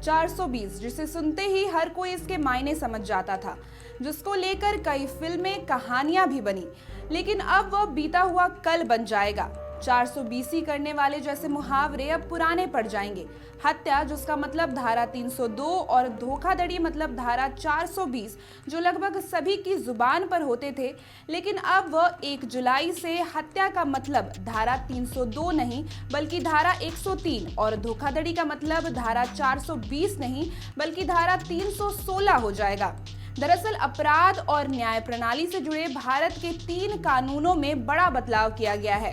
420, जिसे सुनते ही हर कोई इसके मायने समझ जाता था, जिसको लेकर कई फिल्में, कहानियां भी बनी। लेकिन अब वह बीता हुआ कल बन जाएगा। 420 करने वाले जैसे मुहावरे अब पुराने पड़ जाएंगे। हत्या, जिसका मतलब धारा 302, और धोखाधड़ी मतलब धारा 420, जो लगभग सभी की जुबान पर होते थे। लेकिन अब वह 1 जुलाई से हत्या का मतलब धारा 302 नहीं बल्कि धारा 103, और धोखाधड़ी का मतलब धारा 420 नहीं बल्कि धारा 316 हो जाएगा। दरअसल अपराध और न्याय प्रणाली से जुड़े भारत के 3 कानूनों में बड़ा बदलाव किया गया है।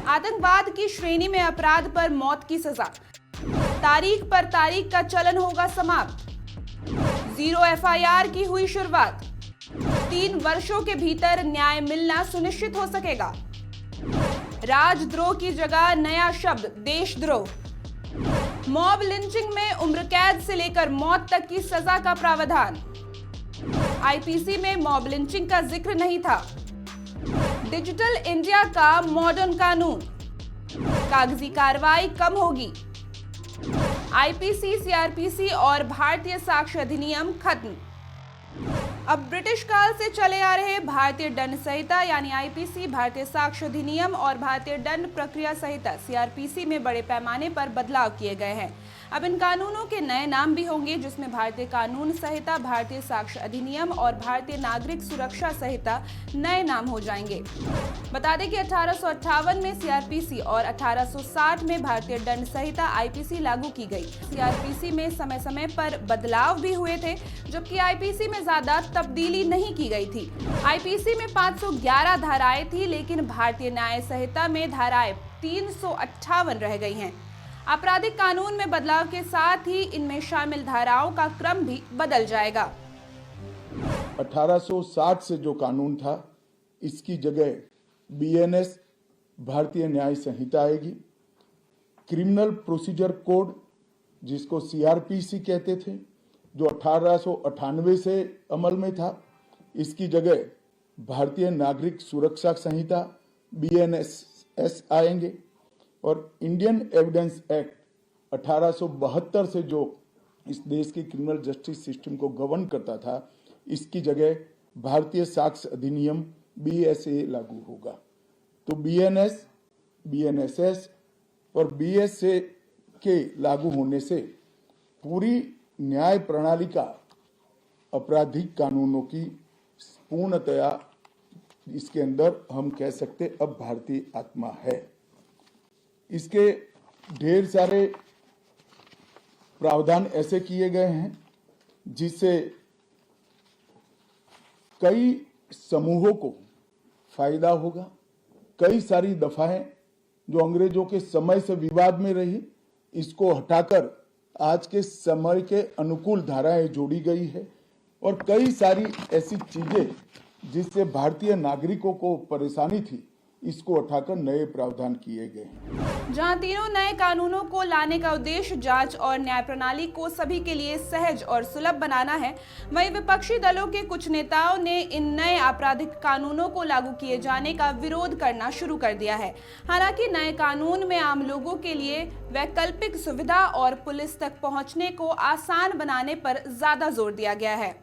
आतंकवाद की श्रेणी में अपराध पर मौत की सजा, तारीख पर तारीख का चलन होगा समाप्त, 0 FIR की हुई शुरुआत, 3 वर्षों के भीतर न्याय मिलना सुनिश्चित हो सकेगा, राजद्रोह की जगह नया शब्द देशद्रोह, मॉब लिंचिंग में उम्र कैद से लेकर मौत तक की सजा का प्रावधान, IPC में मॉब लिंचिंग का जिक्र नहीं था, डिजिटल इंडिया का मॉडर्न कानून, कागजी कार्रवाई कम होगी, IPC, CRPC और भारतीय साक्ष्य अधिनियम खत्म। अब ब्रिटिश काल से चले आ रहे भारतीय दंड संहिता यानी IPC, भारतीय साक्ष्य अधिनियम और भारतीय दंड प्रक्रिया संहिता CRPC में बड़े पैमाने पर बदलाव किए गए हैं। अब इन कानूनों के नए नाम भी होंगे, जिसमें भारतीय कानून संहिता, भारतीय साक्ष्य अधिनियम और भारतीय नागरिक सुरक्षा संहिता नए नाम हो जाएंगे। बता दें कि 1858 में CRPC और 1860 में भारतीय दंड संहिता IPC लागू की गई। CRPC में समय समय पर बदलाव भी हुए थे, जबकि IPC में ज्यादा तब्दीली नहीं की गई थी। IPC में 511 धाराएं थी, लेकिन भारतीय न्याय संहिता में धाराएं 358 रह गई हैं। आपराधिक कानून में बदलाव के साथ ही इनमें शामिल धाराओं का क्रम भी बदल जाएगा। 1860 से जो कानून था, इसकी जगह BNS भारतीय न्याय संहिता आएगी। क्रिमिनल प्रोसीजर कोड, जिसको CRPC कहते थे, जो 1898 से अमल में था, इसकी जगह भारतीय नागरिक सुरक्षा संहिता BNSS आएंगे। और इंडियन एविडेंस एक्ट 1872 से जो इस देश की क्रिमिनल जस्टिस सिस्टम को गवर्न करता था, इसकी जगह भारतीय साक्ष्य अधिनियम BSA लागू होगा। तो BNS, BNSS और BSA के लागू होने से पूरी न्याय प्रणाली का आपराधिक कानूनों की पूर्णतया इसके अंदर हम कह सकते अब भारतीय आत्मा है। इसके ढेर सारे प्रावधान ऐसे किए गए हैं जिससे कई समूहों को फायदा होगा। कई सारी दफाएं जो अंग्रेजों के समय से विवाद में रही, इसको हटाकर आज के समय के अनुकूल धाराएं जोड़ी गई है। और कई सारी ऐसी चीजें जिससे भारतीय नागरिकों को परेशानी थी, इसको हटाकर नए प्रावधान किए गए हैं। जहां तीनों नए कानूनों को लाने का उद्देश्य जांच और न्याय प्रणाली को सभी के लिए सहज और सुलभ बनाना है, वहीं विपक्षी दलों के कुछ नेताओं ने इन नए आपराधिक कानूनों को लागू किए जाने का विरोध करना शुरू कर दिया है। हालांकि नए कानून में आम लोगों के लिए वैकल्पिक सुविधा और पुलिस तक पहुंचने को आसान बनाने पर ज्यादा जोर दिया गया है।